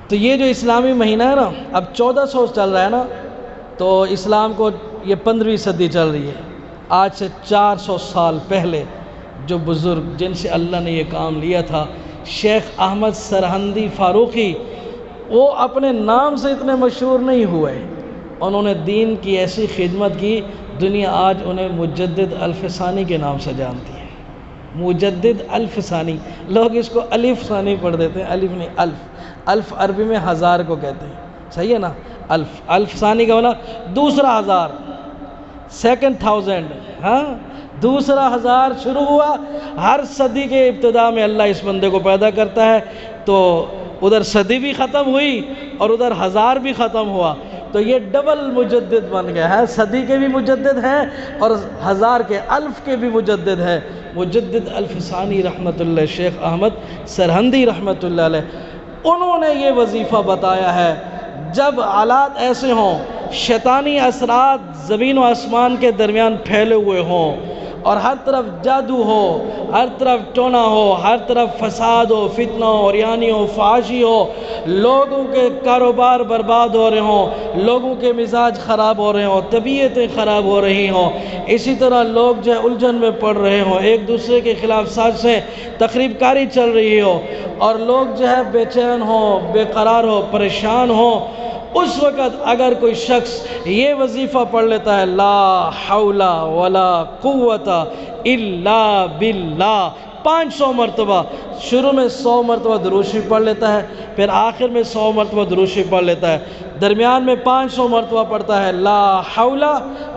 تو یہ جو اسلامی مہینہ ہے نا، اب 1400 چل رہا ہے نا، تو اسلام کو یہ 15ویں صدی چل رہی ہے۔ آج سے 400 سال پہلے جو بزرگ جن سے اللہ نے یہ کام لیا تھا، شیخ احمد سرہندی فاروقی، وہ اپنے نام سے اتنے مشہور نہیں ہوئے، انہوں نے دین کی ایسی خدمت کی، دنیا آج انہیں مجدد الف ثانی کے نام سے جانتی ہے۔ مجدد الف ثانی، لوگ اس کو الف ثانی پڑھ دیتے ہیں، الف نہیں الف، الف عربی میں ہزار کو کہتے ہیں، صحیح ہے نا؟ الف، الف ثانی کا ہونا دوسرا ہزار، سیکنڈ تھاؤزینڈ، ہاں دوسرا ہزار شروع ہوا۔ ہر صدی کے ابتدا میں اللہ اس بندے کو پیدا کرتا ہے، تو ادھر صدی بھی ختم ہوئی اور ادھر ہزار بھی ختم ہوا، تو یہ ڈبل مجدد بن گیا ہے، صدی کے بھی مجدد ہیں اور ہزار کے الف کے بھی مجدد ہے۔ مجدد الف ثانی رحمۃ اللہ شیخ احمد سرہندی رحمۃ اللہ علیہ، انہوں نے یہ وظیفہ بتایا ہے، جب حالات ایسے ہوں، شیطانی اثرات زمین و آسمان کے درمیان پھیلے ہوئے ہوں اور ہر طرف جادو ہو، ہر طرف ٹونا ہو، ہر طرف فساد ہو، فتنہ ہو، عریانی ہو، فحاشی ہو، لوگوں کے کاروبار برباد ہو رہے ہوں، لوگوں کے مزاج خراب ہو رہے ہوں، طبیعتیں خراب ہو رہی ہوں، اسی طرح لوگ جو ہے الجھن میں پڑ رہے ہوں، ایک دوسرے کے خلاف سازشیں تخریب کاری چل رہی ہو اور لوگ جو ہے بے چین ہوں، بے قرار ہو، پریشان ہوں، اس وقت اگر کوئی شخص یہ وظیفہ پڑھ لیتا ہے، لا حول ولا قوت الا باللہ، 500 مرتبہ، شروع میں 100 مرتبہ درود شریف پڑھ لیتا ہے، پھر آخر میں 100 مرتبہ درود شریف پڑھ لیتا ہے، درمیان میں 500 مرتبہ پڑھتا ہے لا حول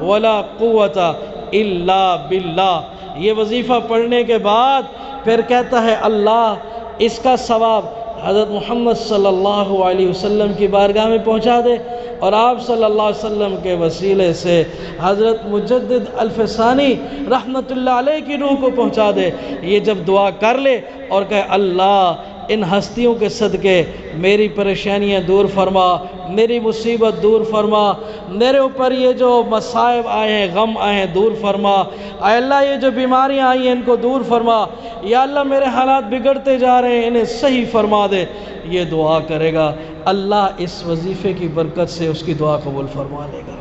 ولا قوت الا باللہ۔ یہ وظیفہ پڑھنے کے بعد پھر کہتا ہے اللہ اس کا ثواب حضرت محمد صلی اللہ علیہ وسلم کی بارگاہ میں پہنچا دے، اور آپ صلی اللہ علیہ وسلم کے وسیلے سے حضرت مجدد الف ثانی رحمۃ اللہ علیہ کی روح کو پہنچا دے۔ یہ جب دعا کر لے اور کہے اللہ ان ہستیوں کے صدقے میری پریشانیاں دور فرما، میری مصیبت دور فرما، میرے اوپر یہ جو مصائب آئے ہیں، غم آئے ہیں دور فرما، اے اللہ یہ جو بیماریاں آئی ہیں ان کو دور فرما، یا اللہ میرے حالات بگڑتے جا رہے ہیں انہیں صحیح فرما دے، یہ دعا کرے گا، اللہ اس وظیفے کی برکت سے اس کی دعا قبول فرما لے گا۔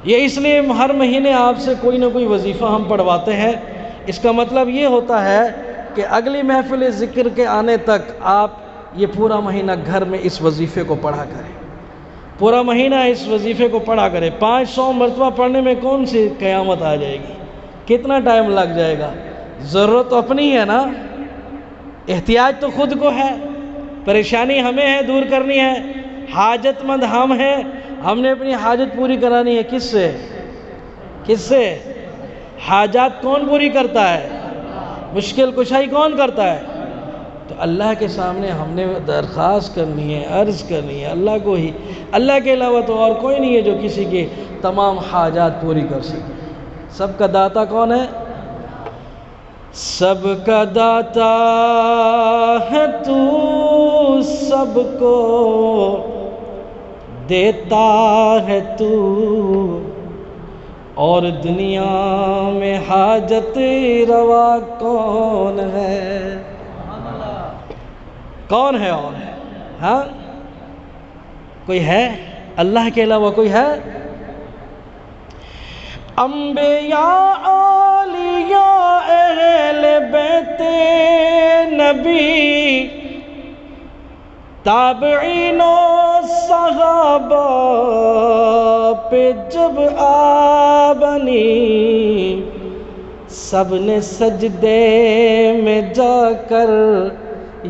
یہ اس لیے ہر مہینے آپ سے کوئی نہ کوئی وظیفہ ہم پڑھواتے ہیں، اس کا مطلب یہ ہوتا ہے کہ اگلی محفل ذکر کے آنے تک آپ یہ پورا مہینہ گھر میں اس وظیفے کو پڑھا کریں، پورا مہینہ اس وظیفے کو پڑھا کریں۔ 500 مرتبہ پڑھنے میں کون سی قیامت آ جائے گی، کتنا ٹائم لگ جائے گا؟ ضرورت تو اپنی ہے نا، احتیاج تو خود کو ہے، پریشانی ہمیں ہے دور کرنی ہے، حاجت مند ہم ہیں، ہم نے اپنی حاجت پوری کرانی ہے، کس سے؟ کس سے؟ حاجات کون پوری کرتا ہے؟ مشکل کشائی کون کرتا ہے؟ تو اللہ کے سامنے ہم نے درخواست کرنی ہے، عرض کرنی ہے اللہ کو ہی، اللہ کے علاوہ تو اور کوئی نہیں ہے جو کسی کی تمام حاجات پوری کر سکے۔ سب کا داتا کون ہے؟ سب کا داتا ہے تو، سب کو دیتا ہے تو، اور دنیا میں حاجت روا کون ہے؟ کون ہے اور ہے؟ ہاں کوئی ہے؟ اللہ کے علاوہ کوئی ہے؟ انبیاء اولیاء اہل بیت نبی، تابعین و صحابہ پہ جب آ بنی، سب نے سجدے میں جا کر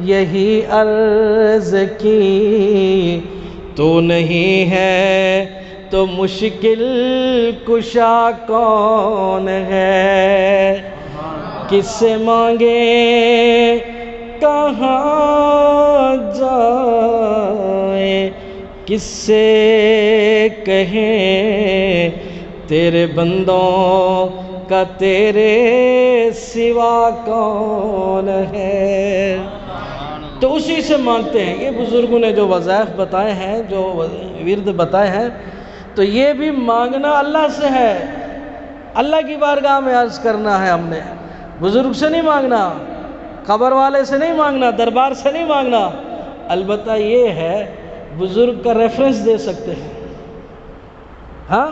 یہی عرض کی، تو نہیں ہے تو مشکل کشا کون ہے؟ کس سے مانگے کہاں جائے، کس سے کہیں تیرے بندوں کا تیرے سوا کون ہے؟ تو اسی سے مانگتے ہیں۔ یہ بزرگوں نے جو وظائف بتائے ہیں، جو ورد بتائے ہیں، تو یہ بھی مانگنا اللہ سے ہے، اللہ کی بارگاہ میں عرض کرنا ہے، ہم نے بزرگ سے نہیں مانگنا۔ قبر والے سے نہیں مانگنا، دربار سے نہیں مانگنا، البتہ یہ ہے بزرگ کا ریفرنس دے سکتے ہیں۔ ہاں،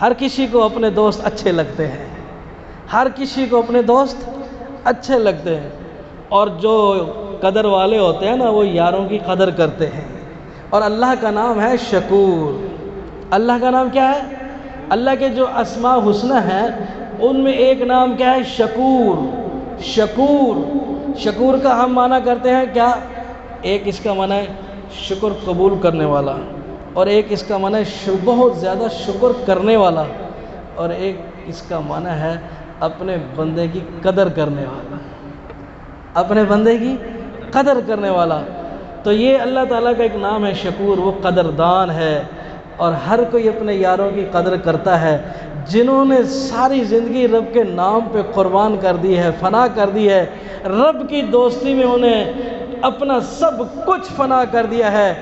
ہر کسی کو اپنے دوست اچھے لگتے ہیں، ہر کسی کو اپنے دوست اچھے لگتے ہیں، اور جو قدر والے ہوتے ہیں نا وہ یاروں کی قدر کرتے ہیں۔ اور اللہ کا نام ہے شکور۔ اللہ کا نام کیا ہے؟ اللہ کے جو اسماء حسنی ہیں ان میں ایک نام کیا ہے؟ شکور۔ شکور، شکور کا ہم معنی کرتے ہیں کیا؟ ایک اس کا معنی ہے شکر قبول کرنے والا، اور ایک اس کا معنی ہے بہت زیادہ شکر کرنے والا، اور ایک اس کا معنی ہے اپنے بندے کی قدر کرنے والا، اپنے بندے کی قدر کرنے والا۔ تو یہ اللہ تعالیٰ کا ایک نام ہے شکور، وہ قدردان ہے، اور ہر کوئی اپنے یاروں کی قدر کرتا ہے۔ جنہوں نے ساری زندگی رب کے نام پہ قربان کر دی ہے، فنا کر دی ہے، رب کی دوستی میں انہیں اپنا سب کچھ فنا کر دیا ہے،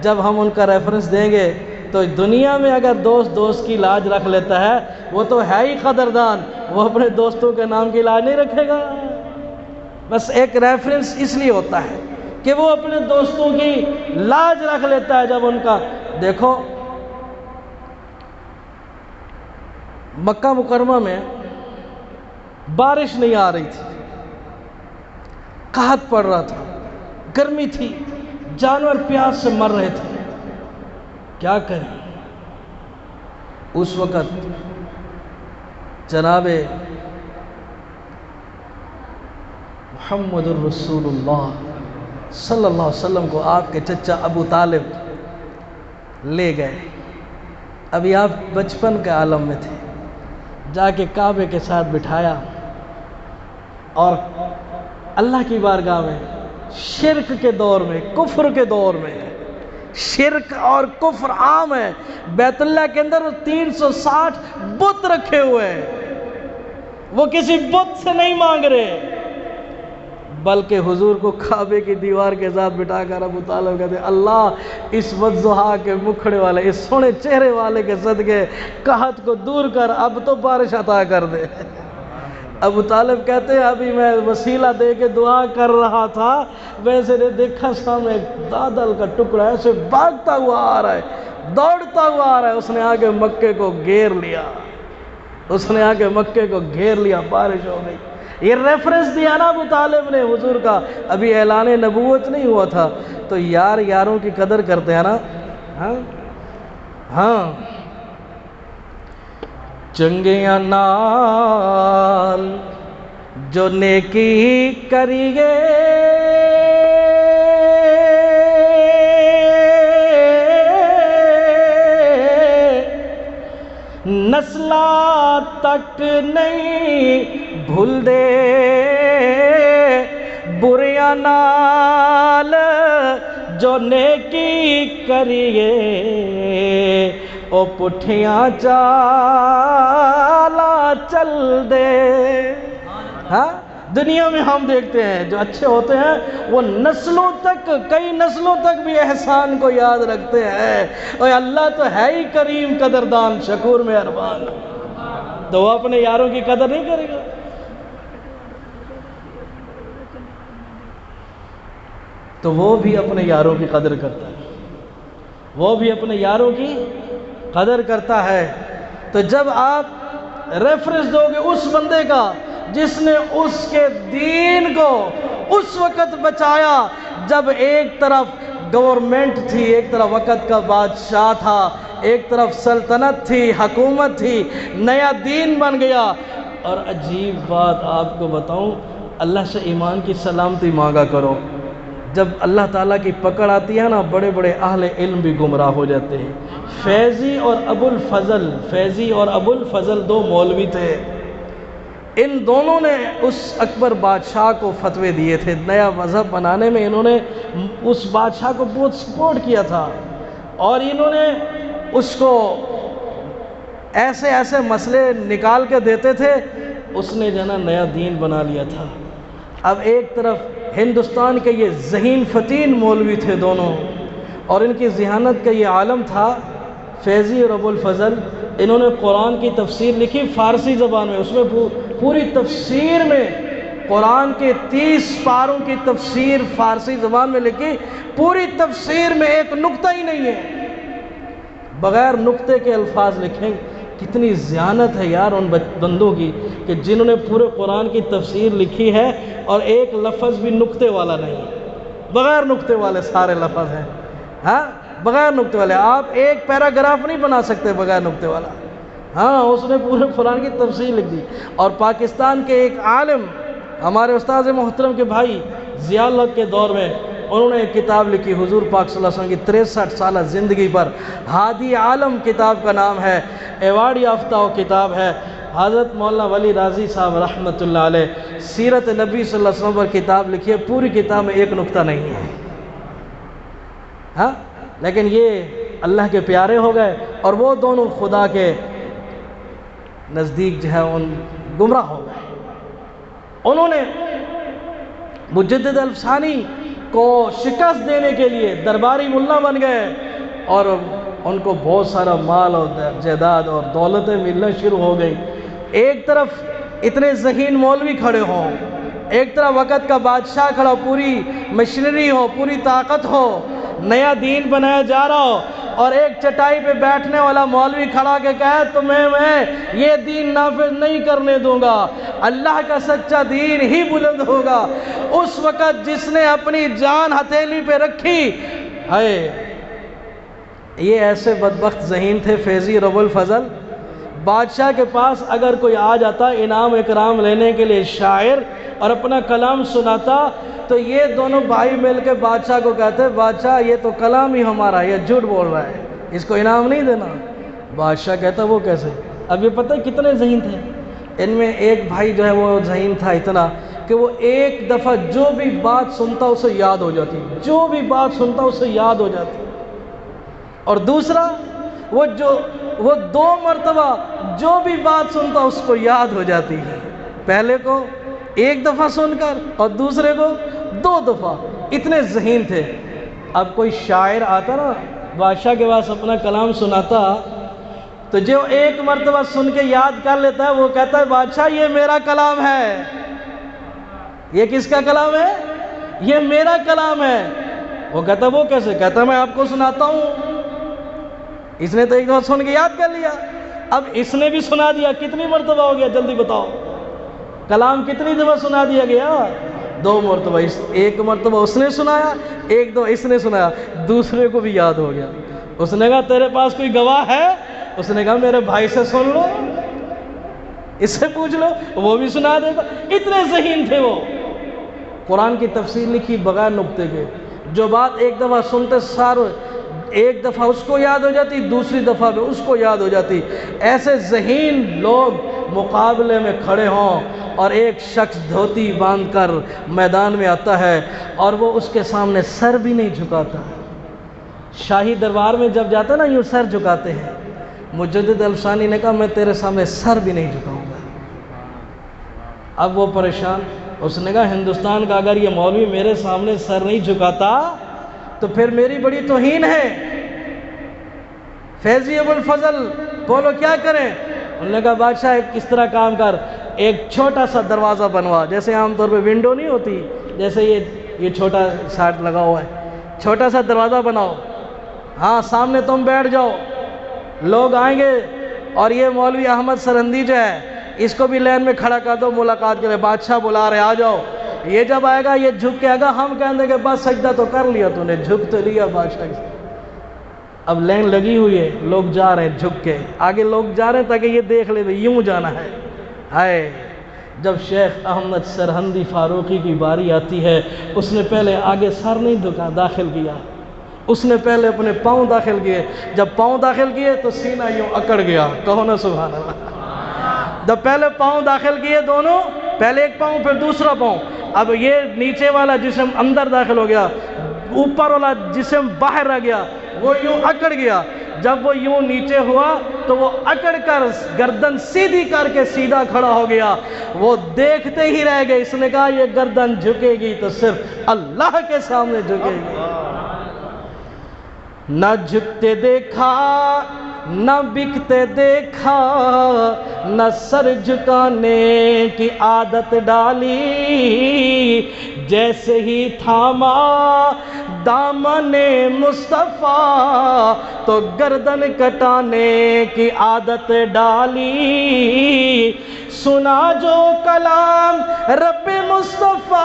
جب ہم ان کا ریفرنس دیں گے تو دنیا میں اگر دوست دوست کی لاج رکھ لیتا ہے وہ تو ہے ہی قدردان، وہ اپنے دوستوں کے نام کی لاج نہیں رکھے گا۔ بس ایک ریفرنس اس لیے ہوتا ہے کہ وہ اپنے دوستوں کی لاج رکھ لیتا ہے جب ان کا۔ دیکھو مکہ مکرمہ میں بارش نہیں آ رہی تھی، قحط پڑ رہا تھا، گرمی تھی، جانور پیاس سے مر رہے تھے، کیا کریں؟ اس وقت جناب محمد الرسول اللہ صلی اللہ علیہ وسلم کو آپ کے چچا ابو طالب لے گئے۔ ابھی آپ بچپن کے عالم میں تھے، جا کے کعبے کے ساتھ بٹھایا، اور اللہ کی بارگاہ میں شرک کے دور میں، کفر کے دور میں، شرک اور کفر عام ہے، بیت اللہ کے اندر 360 بت رکھے ہوئے ہیں، وہ کسی بت سے نہیں مانگ رہے، بلکہ حضور کو کعبے کی دیوار کے ساتھ بٹھا کر ابو طالب کہتے ہیں اللہ اس وضحا کے مکھڑے والے، اس سونے چہرے والے کے صدقے قحط کو دور کر، اب تو بارش عطا کر دے۔ ابو طالب کہتے ہیں ابھی میں وسیلہ دے کے دعا کر رہا تھا، ویسے نے دیکھا سامنے ایک دادل کا ٹکڑا ایسے بھاگتا ہوا آ رہا ہے، دوڑتا ہوا آ رہا ہے، اس نے آ کے مکے کو گھیر لیا، اس نے آ کے مکے کو گھیر لیا، بارش ہو گئی۔ یہ ریفرنس دیا نا ابو طالب نے حضور کا، ابھی اعلان نبوت نہیں ہوا تھا، تو یار یاروں کی قدر کرتے ہیں نا۔ ہاں چنگیاں نال جو نیکی کریگے، نسلاں تک نہیں بھول دے، بریاں نال جو نیکی کریے، او پٹھیاں چالا چل دے۔ ہاں دنیا میں ہم دیکھتے ہیں جو اچھے ہوتے ہیں وہ نسلوں تک، کئی نسلوں تک بھی احسان کو یاد رکھتے ہیں، اور اللہ تو ہے ہی کریم، قدردان، شکور، مہربان، تو وہ اپنے یاروں کی قدر نہیں کرے گا؟ تو وہ بھی اپنے یاروں کی قدر کرتا ہے، وہ بھی اپنے یاروں کی قدر کرتا ہے۔ تو جب آپ ریفرنس دو گے اس بندے کا جس نے اس کے دین کو اس وقت بچایا جب ایک طرف گورنمنٹ تھی، ایک طرف وقت کا بادشاہ تھا، ایک طرف سلطنت تھی، حکومت تھی، نیا دین بن گیا۔ اور عجیب بات آپ کو بتاؤں، اللہ سے ایمان کی سلامتی مانگا کرو، جب اللہ تعالیٰ کی پکڑ آتی ہے نا بڑے بڑے اہل علم بھی گمراہ ہو جاتے ہیں۔ فیضی اور ابو الفضل دو مولوی تھے، ان دونوں نے اس اکبر بادشاہ کو فتوے دیے تھے، نیا مذہب بنانے میں انہوں نے اس بادشاہ کو بہت سپورٹ کیا تھا، اور انہوں نے اس کو ایسے ایسے مسئلے نکال کے دیتے تھے، اس نے جو نا نیا دین بنا لیا تھا۔ اب ایک طرف ہندوستان کے یہ ذہین فتین مولوی تھے دونوں، اور ان کی ذہانت کا یہ عالم تھا فیضی اور ابو الفضل، انہوں نے قرآن کی تفسیر لکھی فارسی زبان میں، اس میں پوری تفسیر میں قرآن کے 30 پاروں کی تفسیر فارسی زبان میں لکھی، پوری تفسیر میں ایک نقطہ ہی نہیں ہے، بغیر نقطے کے الفاظ لکھیں۔ کتنی زیانت ہے یار ان بندوں کی کہ جنہوں نے پورے قرآن کی تفسیر لکھی ہے اور ایک لفظ بھی نقطے والا نہیں ہے، بغیر نقطے والے سارے لفظ ہیں، ہاں بغیر نقطے والے۔ آپ ایک پیراگراف نہیں بنا سکتے بغیر نقطے والا۔ ہاں اس نے پورے قرآن کی تفسیر لکھ دی۔ اور پاکستان کے ایک عالم، ہمارے استاد محترم کے بھائی ضیاء الحق کے دور میں، انہوں نے ایک کتاب لکھی حضور پاک صلی اللہ علیہ وسلم کی 63 سالہ زندگی پر، ہادی عالم کتاب کا نام ہے، ایوارڈ یافتہ وہ کتاب ہے۔ حضرت مولانا ولی راضی صاحب رحمۃ اللہ علیہ سیرت نبی صلی اللہ علیہ وسلم پر کتاب لکھی ہے، پوری کتاب میں ایک نقطہ نہیں ہے، ہاں لیکن یہ اللہ کے پیارے ہو گئے اور وہ دونوں خدا کے نزدیک جو ہے ان گمراہ ہو گئے۔ انہوں نے مجدد الفسانی کو شکست دینے کے لیے درباری ملا بن گئے اور ان کو بہت سارا مال اور جائیداد اور دولتیں ملنا شروع ہو گئی۔ ایک طرف اتنے ذہین مولوی کھڑے ہوں، ایک طرف وقت کا بادشاہ کھڑا ہو، پوری مشینری ہو، پوری طاقت ہو، نیا دین بنایا جا رہا ہو، اور ایک چٹائی پہ بیٹھنے والا مولوی کھڑا کے کہے تمہیں میں یہ دین نافذ نہیں کرنے دوں گا، اللہ کا سچا دین ہی بلند ہوگا۔ اس وقت جس نے اپنی جان ہتھیلی پہ رکھی، ہائے یہ ایسے بدبخت ذہین تھے فیضی رب الفضل، بادشاہ کے پاس اگر کوئی آ جاتا انعام اکرام لینے کے لیے شاعر اور اپنا کلام سناتا تو یہ دونوں بھائی مل کے بادشاہ کو کہتے بادشاہ یہ تو کلام ہی ہمارا، یہ جھوٹ بول رہا ہے، اس کو انعام نہیں دینا۔ بادشاہ کہتا وہ کیسے؟ اب یہ پتہ ہے کتنے ذہین تھے؟ ان میں ایک بھائی جو ہے وہ ذہین تھا اتنا کہ وہ ایک دفعہ جو بھی بات سنتا اسے یاد ہو جاتی، جو بھی بات سنتا اسے یاد ہو جاتی، اور دوسرا وہ 2 مرتبہ جو بھی بات سنتا اس کو یاد ہو جاتی ہے، پہلے کو 1 دفعہ سن کر اور دوسرے کو 2 دفعہ، اتنے ذہین تھے۔ اب کوئی شاعر آتا نا بادشاہ کے پاس اپنا کلام سناتا تو جو 1 مرتبہ سن کے یاد کر لیتا ہے وہ کہتا ہے بادشاہ یہ میرا کلام ہے۔ یہ کس کا کلام ہے؟ یہ میرا کلام ہے۔ وہ کہتا وہ کیسے؟ کہتا میں آپ کو سناتا ہوں، اس نے تو 1 دفعہ سن کے یاد کر لیا، اب اس نے بھی سنا دیا، کتنی مرتبہ ہو گیا جلدی بتاؤ؟ کلام کتنی دفعہ سنا دیا گیا؟ 2 مرتبہ، 1 مرتبہ اس نے سنایا، 1 دو اس نے سنایا، دوسرے کو بھی یاد ہو گیا۔ اس نے کہا تیرے پاس کوئی گواہ ہے؟ اس نے کہا میرے بھائی سے سن لو، اس سے پوچھ لو، وہ بھی سنا دیتا۔ اتنے ذہین تھے وہ۔ قرآن کی تفسیر لکھی بغیر نقطے کے، جو بات 1 دفعہ سنتے سارے 1 دفعہ اس کو یاد ہو جاتی، دوسری دفعہ بھی اس کو یاد ہو جاتی۔ ایسے ذہین لوگ مقابلے میں کھڑے ہوں اور ایک شخص دھوتی باندھ کر میدان میں آتا ہے اور وہ اس کے سامنے سر بھی نہیں جھکاتا۔ شاہی دربار میں جب جاتا ہے نا یوں سر جھکاتے ہیں، مجدد الفسانی نے کہا میں تیرے سامنے سر بھی نہیں جھکاؤں گا۔ اب وہ پریشان، اس نے کہا ہندوستان کا اگر یہ مولوی میرے سامنے سر نہیں جھکاتا تو پھر میری بڑی توہین ہے۔ فیضی ابو الفضل بولو کیا کریں؟ انہوں نے کہا بادشاہ ایک کس طرح کام کر، ایک چھوٹا سا دروازہ بنوا، جیسے عام طور پہ ونڈو نہیں ہوتی، جیسے یہ چھوٹا سائٹ لگا ہوا ہے، چھوٹا سا دروازہ بناؤ، ہاں سامنے تم بیٹھ جاؤ، لوگ آئیں گے اور یہ مولوی احمد سرہندی جو ہے اس کو بھی لین میں کھڑا کر دو ملاقات کے لیے، بادشاہ بلا رہے آ جاؤ۔ یہ جب آئے گا یہ جھک کے آئے گا، ہم کہیں گے بس سجدہ تو کر لیا تو نے، جھک تو لیا بادشاہ کے۔ اب لین لگی ہوئی ہے، لوگ جا رہے ہیں جھک کے، آگے لوگ جا رہے ہیں تاکہ یہ دیکھ لے یوں جانا ہے۔ ہائے جب شیخ احمد سرہندی فاروقی کی باری آتی ہے، اس نے پہلے آگے سر نہیں داخل کیا، اس نے پہلے اپنے پاؤں داخل کیے، جب پاؤں داخل کیے تو سینہ یوں اکڑ گیا، کہو نا سبحان اللہ۔ جب پہلے پاؤں داخل کیے دونوں، پہلے ایک پاؤں پھر دوسرا پاؤں، اب یہ نیچے والا جسم اندر داخل ہو گیا، اوپر والا جسم باہر رہ گیا، وہ یوں اکڑ گیا۔ جب وہ یوں نیچے ہوا تو وہ اکڑ کر گردن سیدھی کر کے سیدھا کھڑا ہو گیا۔ وہ دیکھتے ہی رہ گئے، اس نے کہا یہ گردن جھکے گی تو صرف اللہ کے سامنے جھکے گی۔ نہ جھکتے دیکھا نہ بکتے دیکھا، نہ سر جھکانے کی عادت ڈالی، جیسے ہی تھاما دامن مصطفیٰ تو گردن کٹانے کی عادت ڈالی۔ سنا جو کلام رب مصطفیٰ،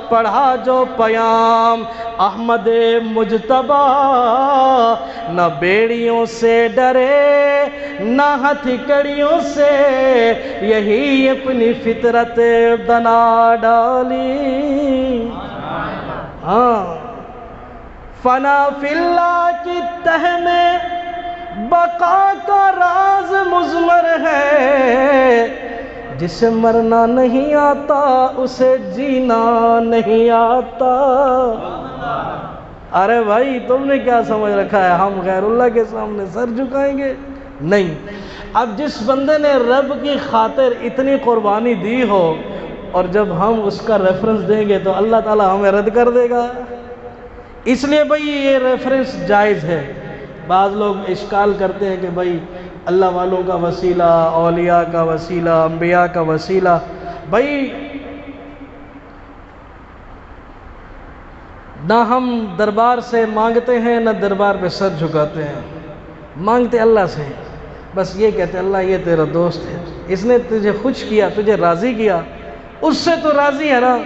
پڑھا جو پیام احمد مجتبیٰ، نہ بیڑیوں سے ڈرے نہ ہتھی کڑیوں سے، یہی اپنی فطرت بنا ڈالی۔ ہاں، فنا فی اللہ کی تہ میں بقا کا راز مضمر ہے، جسے مرنا نہیں آتا اسے جینا نہیں آتا۔ ارے بھائی تم نے کیا سمجھ رکھا ہے ہم غیر اللہ کے سامنے سر جھکائیں گے؟ نہیں۔ اب جس بندے نے رب کی خاطر اتنی قربانی دی ہو اور جب ہم اس کا ریفرنس دیں گے تو اللہ تعالیٰ ہمیں رد کر دے گا۔ اس لیے بھائی یہ ریفرنس جائز ہے۔ بعض لوگ اشکال کرتے ہیں کہ بھائی اللہ والوں کا وسیلہ، اولیاء کا وسیلہ، انبیاء کا وسیلہ، بھائی نہ ہم دربار سے مانگتے ہیں نہ دربار پہ سر جھکاتے ہیں، مانگتے اللہ سے، بس یہ کہتے اللہ یہ تیرا دوست ہے، اس نے تجھے خوش کیا، تجھے راضی کیا، اس سے تو راضی ہے نا،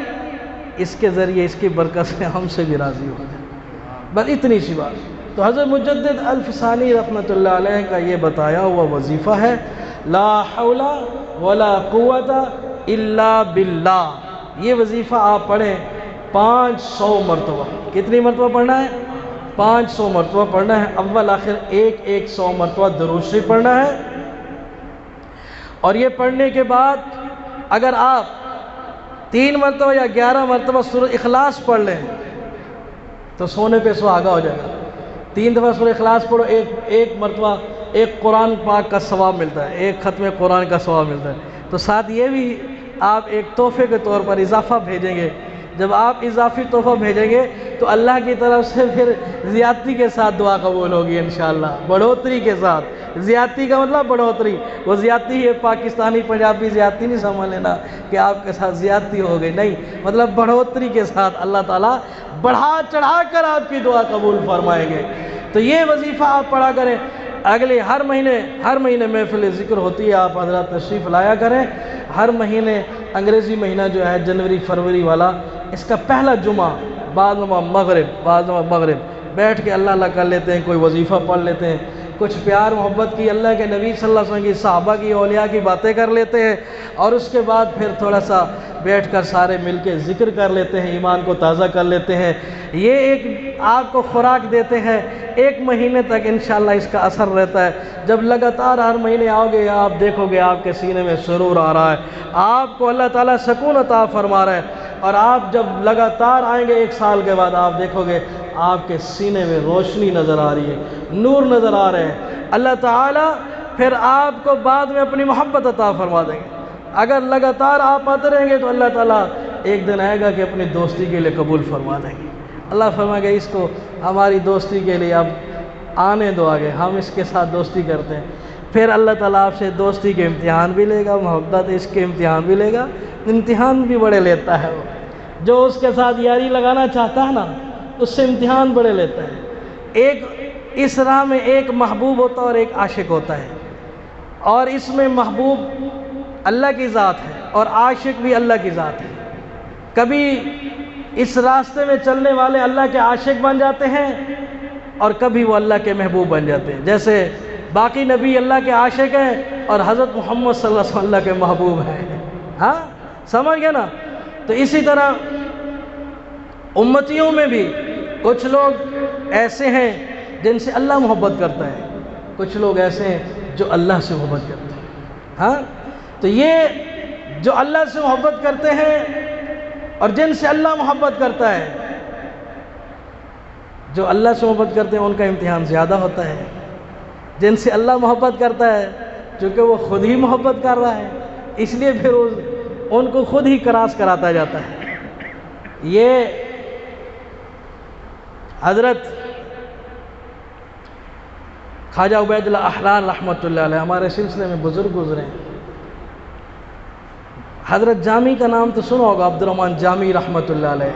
اس کے ذریعے اس کی برکت سے ہم سے بھی راضی ہو جائے، بس اتنی سی بات۔ تو حضرت مجدد الفسانی رحمۃ اللہ علیہ کا یہ بتایا ہوا وظیفہ ہے لا حول ولا قوت الا باللہ۔ یہ وظیفہ آپ پڑھیں 500 مرتبہ۔ کتنی مرتبہ پڑھنا ہے؟ 500 مرتبہ پڑھنا ہے۔ اول آخر 100 مرتبہ درود شریف پڑھنا ہے۔ اور یہ پڑھنے کے بعد اگر آپ 3 مرتبہ یا 11 مرتبہ سورۃ اخلاص پڑھ لیں تو سونے پہ سہاگا ہو جائے گا۔ 3 دفعہ سورۃ اخلاص پڑھو، ایک مرتبہ ایک قرآن پاک کا ثواب ملتا ہے، ایک ختم قرآن کا ثواب ملتا ہے۔ تو ساتھ یہ بھی آپ ایک تحفے کے طور پر اضافہ بھیجیں گے۔ جب آپ اضافی تحفہ بھیجیں گے تو اللہ کی طرف سے پھر زیادتی کے ساتھ دعا قبول ہوگی انشاءاللہ، بڑھوتری کے ساتھ۔ زیادتی کا مطلب بڑھوتری، وہ زیادتی ہے پاکستانی پنجابی زیادتی نہیں سمجھ لینا کہ آپ کے ساتھ زیادتی ہو گئی، نہیں، مطلب بڑھوتری کے ساتھ اللہ تعالیٰ بڑھا چڑھا کر آپ کی دعا قبول فرمائیں گے۔ تو یہ وظیفہ آپ پڑھا کریں۔ اگلے ہر مہینے محفل ذکر ہوتی ہے، آپ حضرات تشریف لایا کریں۔ ہر مہینے انگریزی مہینہ جو ہے جنوری فروری والا، اس کا پہلا جمعہ بعد مغرب بیٹھ کے اللہ کر لیتے ہیں، کوئی وظیفہ پڑھ لیتے ہیں، کچھ پیار محبت کی اللہ کے نبی صلی اللہ علیہ وسلم کی، صحابہ کی، اولیاء کی باتیں کر لیتے ہیں، اور اس کے بعد پھر تھوڑا سا بیٹھ کر سارے مل کے ذکر کر لیتے ہیں، ایمان کو تازہ کر لیتے ہیں۔ یہ ایک آپ کو خوراک دیتے ہیں، 1 مہینے تک انشاءاللہ اس کا اثر رہتا ہے۔ جب لگاتار ہر مہینے آؤ گے آپ دیکھو گے آپ کے سینے میں سرور آ رہا ہے، آپ کو اللہ تعالیٰ سکون عطا فرما رہا ہے، اور آپ جب لگاتار آئیں گے 1 سال کے بعد آپ دیکھو گے آپ کے سینے میں روشنی نظر آ رہی ہے، نور نظر آ رہے ہیں۔ اللہ تعالیٰ پھر آپ کو بعد میں اپنی محبت عطا فرما دیں گے۔ اگر لگاتار آپ آتے رہیں گے تو اللہ تعالیٰ ایک دن آئے گا کہ اپنی دوستی کے لیے قبول فرما دیں گے۔ اللہ فرمائے گا اس کو ہماری دوستی کے لیے اب آنے دو آگے، ہم اس کے ساتھ دوستی کرتے ہیں۔ پھر اللہ تعالیٰ آپ سے دوستی کے امتحان بھی لے گا، محبت اس کے امتحان بھی لے گا، امتحان بھی بڑے لیتا ہے وہ۔ جو اس کے ساتھ یاری لگانا چاہتا ہے نا اس سے امتحان بڑے لیتا ہے۔ ایک اس راہ میں ایک محبوب ہوتا ہے اور ایک عاشق ہوتا ہے، اور اس میں محبوب اللہ کی ذات ہے اور عاشق بھی اللہ کی ذات ہے۔ کبھی اس راستے میں چلنے والے اللہ کے عاشق بن جاتے ہیں اور کبھی وہ اللہ کے محبوب بن جاتے ہیں۔ جیسے باقی نبی اللہ کے عاشق ہیں اور حضرت محمد صلی اللہ علیہ وسلم اللہ کے محبوب ہیں۔ ہاں سمجھ گئے نا؟ تو اسی طرح امتیوں میں بھی کچھ لوگ ایسے ہیں جن سے اللہ محبت کرتا ہے، کچھ لوگ ایسے ہیں جو اللہ سے محبت کرتے ہیں۔ ہاں تو یہ جو اللہ سے محبت کرتے ہیں اور جن سے اللہ محبت کرتا ہے، جو اللہ سے محبت کرتے ہیں ان کا امتحان زیادہ ہوتا ہے۔ جن سے اللہ محبت کرتا ہے چونکہ وہ خود ہی محبت کر رہا ہے، اس لیے پھر ان کو خود ہی کراس کراتا جاتا ہے۔ یہ حضرت خواجہ عبید اللہ احرار رحمۃ اللہ علیہ ہمارے سلسلے میں بزرگ گزرے ہیں. حضرت جامی کا نام تو سنا ہوگا، عبد الرحمن جامی رحمۃ اللہ علیہ،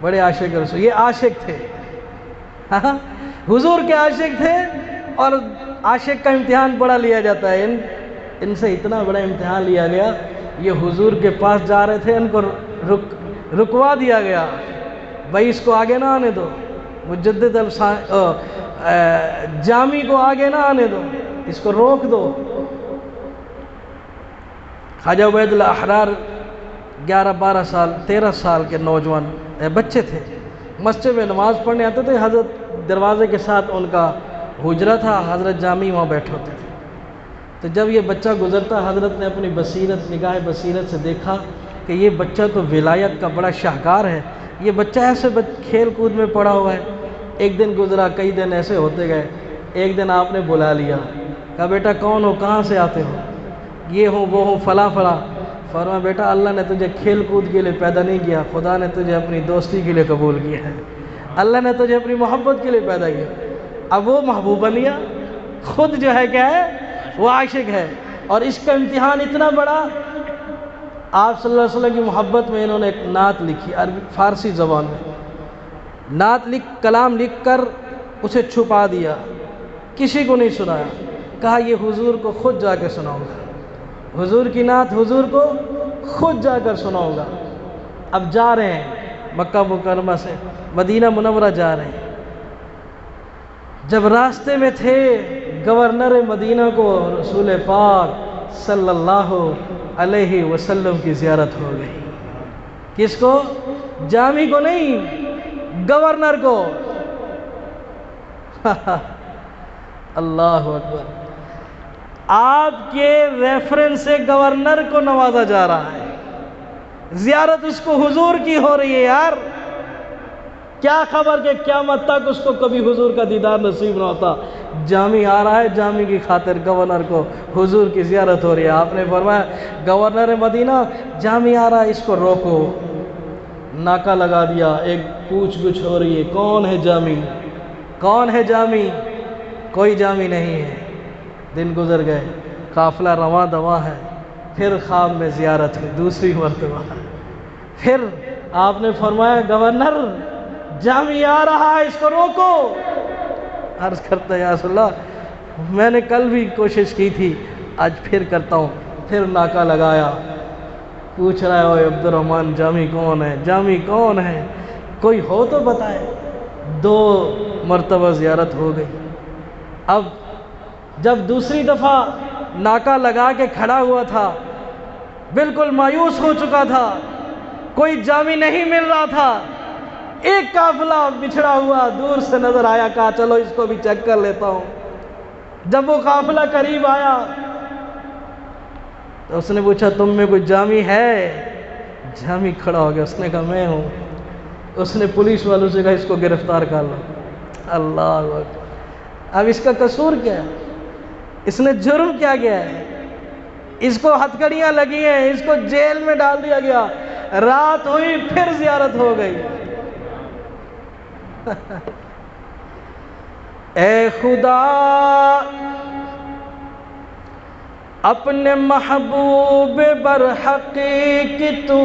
بڑے عاشق رسول. یہ عاشق تھے، حضور کے عاشق تھے، اور عاشق کا امتحان بڑا لیا جاتا ہے. ان سے اتنا بڑا امتحان لیا گیا، یہ حضور کے پاس جا رہے تھے، ان کو رکوا دیا گیا، بھائی اس کو آگے نہ آنے دو، مجدد جامی کو آگے نہ آنے دو، اس کو روک دو. خواجہ عبید اللہ احرار 11-12 سال 13 سال کے نوجوان بچے تھے، مسجد میں نماز پڑھنے آتے تھے. حضرت دروازے کے ساتھ ان کا حجرہ تھا، حضرت جامی وہاں بیٹھے ہوتے تھے. تو جب یہ بچہ گزرتا، حضرت نے اپنی نگاہ بصیرت سے دیکھا کہ یہ بچہ تو ولایت کا بڑا شاہکار ہے، یہ بچہ ایسے کھیل کود میں پڑا ہوا ہے. ایک دن گزرا، کئی دن ایسے ہوتے گئے. ایک دن آپ نے بلا لیا، کہا بیٹا کون ہو، کہاں سے آتے ہو؟ یہ ہوں وہ ہوں فلاں فلاں. فرمایا بیٹا اللہ نے تجھے کھیل کود کے لیے پیدا نہیں کیا، خدا نے تجھے اپنی دوستی کے لیے قبول کیا ہے، اللہ نے تجھے اپنی محبت کے لیے پیدا کیا. اب وہ محبوب بنیا، خود جو ہے کیا ہے، وہ عاشق ہے. اور اس کا امتحان اتنا بڑا، آپ صلی اللہ علیہ وسلم کی محبت میں انہوں نے ایک نعت لکھی عربی فارسی زبان میں. نعت کلام لکھ کر اسے چھپا دیا، کسی کو نہیں سنایا. کہا یہ حضور کو خود جا کے سناؤں گا، حضور کی نعت حضور کو خود جا کر سناؤں گا. اب جا رہے ہیں مکہ مکرمہ سے مدینہ منورہ جا رہے ہیں. جب راستے میں تھے، گورنر مدینہ کو رسول پاک صلی اللہ علیہ وسلم کی زیارت ہو گئی. کس کو؟ جامی کو نہیں، گورنر کو. اللہ اکبر. آپ کے ریفرنس سے گورنر کو نوازا جا رہا ہے، زیارت اس کو حضور کی ہو رہی ہے. یار کیا خبر کہ قیامت تک اس کو کبھی حضور کا دیدار نصیب نہ ہوتا. جامی آ رہا ہے، جامی کی خاطر گورنر کو حضور کی زیارت ہو رہی ہے. آپ نے فرمایا گورنر مدینہ جامی آ رہا ہے، اس کو روکو. ناکہ لگا دیا، ایک پوچھ گچھ ہو رہی ہے، کون ہے جامی، کون ہے جامی؟ کوئی جامی نہیں ہے. دن گزر گئے، قافلہ رواں دواں ہے. پھر خواب میں زیارت ہے دوسری مرتبہ. پھر آپ نے فرمایا گورنر جامی آ رہا ہے، اس کو روکو. عرض کرتا ہے یا رسول اللہ میں نے کل بھی کوشش کی تھی، آج پھر کرتا ہوں. پھر ناکہ لگایا، پوچھ رہا ہے اوے عبد الرحمن جامی کون ہے، جامی کون ہے، کوئی ہو تو بتائے. 2 مرتبہ زیارت ہو گئی. اب جب دوسری دفعہ ناکہ لگا کے کھڑا ہوا تھا، بالکل مایوس ہو چکا تھا، کوئی جامی نہیں مل رہا تھا. ایک قافلہ بچھڑا ہوا دور سے نظر آیا، کہا چلو اس کو بھی چیک کر لیتا ہوں. جب وہ قافلہ قریب آیا تو اس نے پوچھا تم میں کوئی جامی ہے؟ جامی کھڑا ہو گیا، اس نے کہا میں ہوں. اس نے پولیس والوں سے کہا اس کو گرفتار کر لو. اللہ اکبر. اب اس کا قصور کیا ہے؟ اس نے جرم کیا کیا ہے؟ اس کو ہتھکڑیاں لگی ہیں، اس کو جیل میں ڈال دیا گیا. رات ہوئی پھر زیارت ہو گئی. اے خدا اپنے محبوب برحق کی تو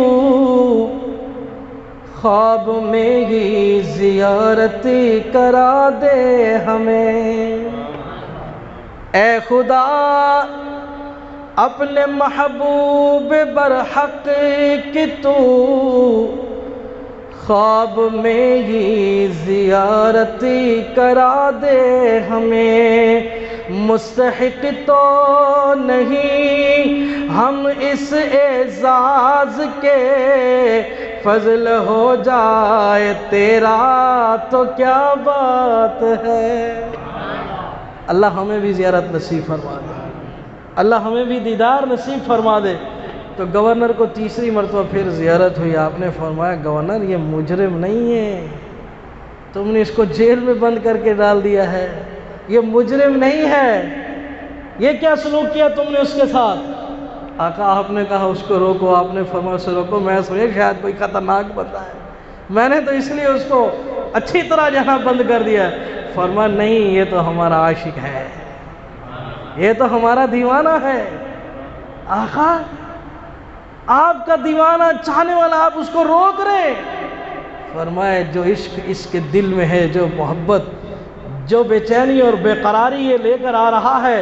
خواب میں ہی زیارت کرا دے ہمیں. اے خدا اپنے محبوب برحق کی تو خواب میں ہی زیارت کرا دے ہمیں. مستحق تو نہیں ہم اس اعزاز کے، فضل ہو جائے تیرا تو کیا بات ہے. اللہ ہمیں بھی زیارت نصیب فرما دے، اللہ ہمیں بھی دیدار نصیب فرما دے. تو گورنر کو تیسری مرتبہ پھر زیارت ہوئی. آپ نے فرمایا گورنر یہ مجرم نہیں ہے، تم نے اس کو جیل میں بند کر کے ڈال دیا ہے، یہ مجرم نہیں ہے. یہ کیا سلوک کیا تم نے اس کے ساتھ؟ آقا آپ نے کہا اس کو روکو. آپ نے فرمایا اسے روکو. میں سوچا شاید کوئی خطرناک بندہ ہے، میں نے تو اس لیے اس کو اچھی طرح جانا بند کر دیا. فرمایا نہیں، یہ تو ہمارا عاشق ہے، یہ تو ہمارا دیوانہ ہے. آقا آپ کا دیوانہ چاہنے والا، آپ اس کو روک رہے. فرمایا جو عشق اس کے دل میں ہے، جو محبت، جو بے چینی اور بے قراری یہ لے کر آ رہا ہے،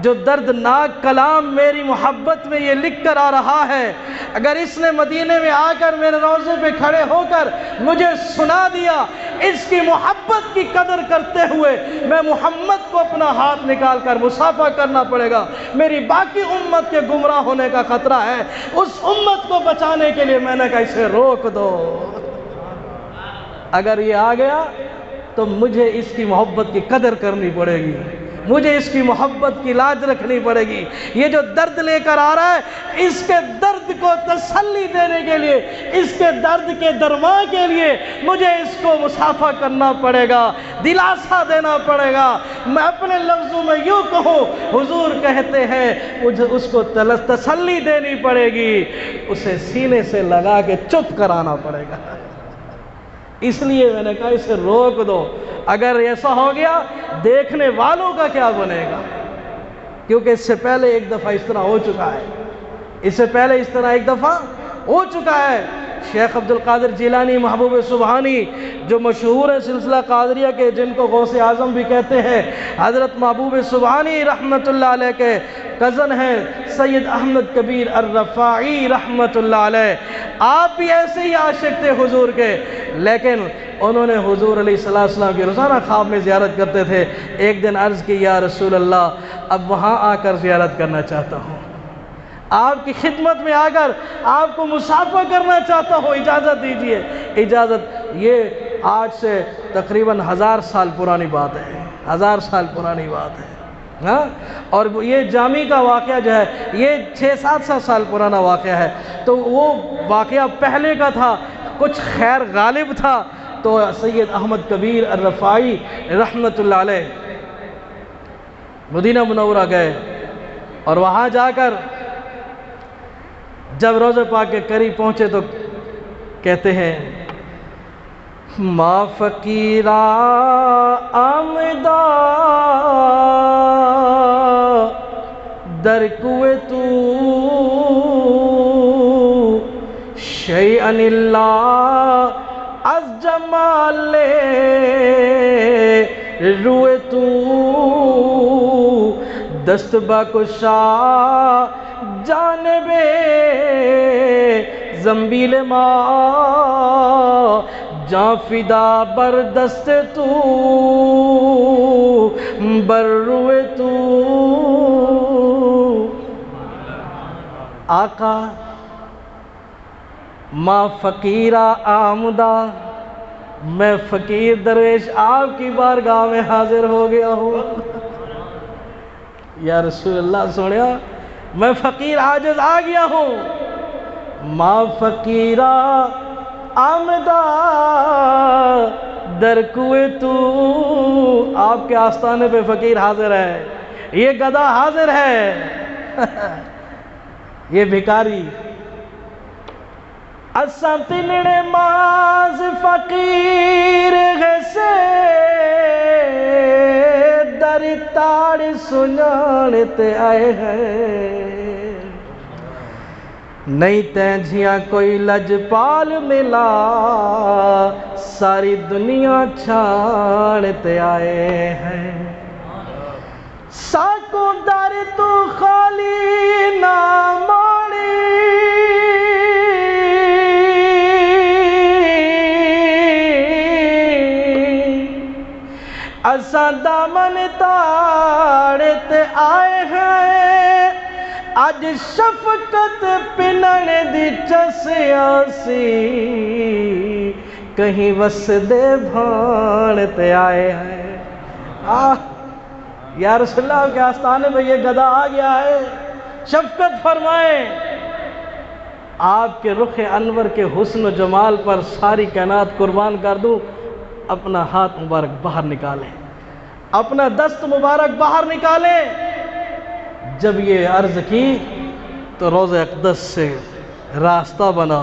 جو دردناک کلام میری محبت میں یہ لکھ کر آ رہا ہے، اگر اس نے مدینے میں آ کر میرے روضے پہ کھڑے ہو کر مجھے سنا دیا، اس کی محبت کی قدر کرتے ہوئے میں محمد کو اپنا ہاتھ نکال کر مصافحہ کرنا پڑے گا. میری باقی امت کے گمراہ ہونے کا خطرہ ہے، اس امت کو بچانے کے لیے میں نے کہا اسے روک دو. اگر یہ آ گیا تو مجھے اس کی محبت کی قدر کرنی پڑے گی، مجھے اس کی محبت کی لاج رکھنی پڑے گی. یہ جو درد لے کر آ رہا ہے، اس کے درد کو تسلی دینے کے لیے، اس کے درد کے درماں کے لیے مجھے اس کو مصافحہ کرنا پڑے گا، دلاسا دینا پڑے گا. میں اپنے لفظوں میں یوں کہوں، حضور کہتے ہیں مجھے اس کو تسلی دینی پڑے گی، اسے سینے سے لگا کے چپ کرانا پڑے گا. اس لیے میں نے کہا اسے روک دو. اگر ایسا ہو گیا دیکھنے والوں کا کیا بنے گا؟ کیونکہ اس سے پہلے ایک دفعہ اس طرح ہو چکا ہے، اس سے پہلے اس طرح ایک دفعہ ہو چکا ہے. شیخ عبد القادر جیلانی محبوب سبحانی جو مشہور ہے سلسلہ قادریہ کے، جن کو غوث اعظم بھی کہتے ہیں، حضرت محبوب سبحانی رحمت اللہ علیہ کے کزن ہیں سید احمد کبیر الرفاعی رحمت اللہ علیہ. آپ بھی ایسے ہی عاشق تھے حضور کے، لیکن انہوں نے حضور علیہ السلام کی روزانہ خواب میں زیارت کرتے تھے. ایک دن عرض کی یا رسول اللہ اب وہاں آ کر زیارت کرنا چاہتا ہوں، آپ کی خدمت میں آ کر آپ کو مصافحہ کرنا چاہتا ہوں، اجازت دیجئے. اجازت. یہ آج سے تقریباً 1000 سال پرانی بات ہے، 1000 سال پرانی بات ہے. ہاں، اور یہ جامی کا واقعہ جو ہے یہ 600-700 سال پرانا واقعہ ہے. تو وہ واقعہ پہلے کا تھا، کچھ خیر غالب تھا. تو سید احمد کبیر الرفاعی رحمت اللہ علیہ مدینہ منورہ گئے، اور وہاں جا کر جب روضہ پاک کے قریب پہنچے تو کہتے ہیں ما فقیرا آمدہ در کوئے تو شیئن اللہ از جمال روئے تو دست بکشا جانب زنبیل ما جان فدا بر دست تو بر روئے تو. آقا ما فقیرہ آمدہ، میں فقیر درویش آپ کی بارگاہ میں حاضر ہو گیا ہوں. یا رسول اللہ سنیا میں فقیر عاجز آ گیا ہوں. ما فقیرہ آمدہ در کوئے تو، آپ کے آستانے پہ فقیر حاضر ہے، یہ گدھا حاضر ہے، یہ بھکاری. اساں تنڑے ماز فقیر غیسے در تاڑ سنانتے آئے ہیں، نہیں تینجیاں کوئی لجپال ملا ساری دنیا چھاڑتے آئے ہیں. ساکوں در تو خالی نہ ماڑی، اساں دامن تاڑتے آئے ہیں، اج شفقت پنن دی چسیاں سی کہیں وسدے بھانتے آئے ہیں. یا رسول اللہ کے آستانے میں یہ گدھا آ گیا ہے، شفقت فرمائیں. آپ کے رخ انور کے حسن و جمال پر ساری کائنات قربان کر دوں. اپنا ہاتھ مبارک باہر نکالیں، اپنا دست مبارک باہر نکالیں. جب یہ عرض کی تو روضہ اقدس سے راستہ بنا،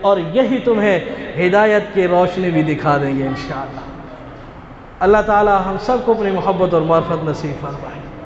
اور یہی تمہیں ہدایت کی روشنی بھی دکھا دیں گے انشاءاللہ۔ اللہ تعالی ہم سب کو اپنی محبت اور معرفت نصیب فرمائے۔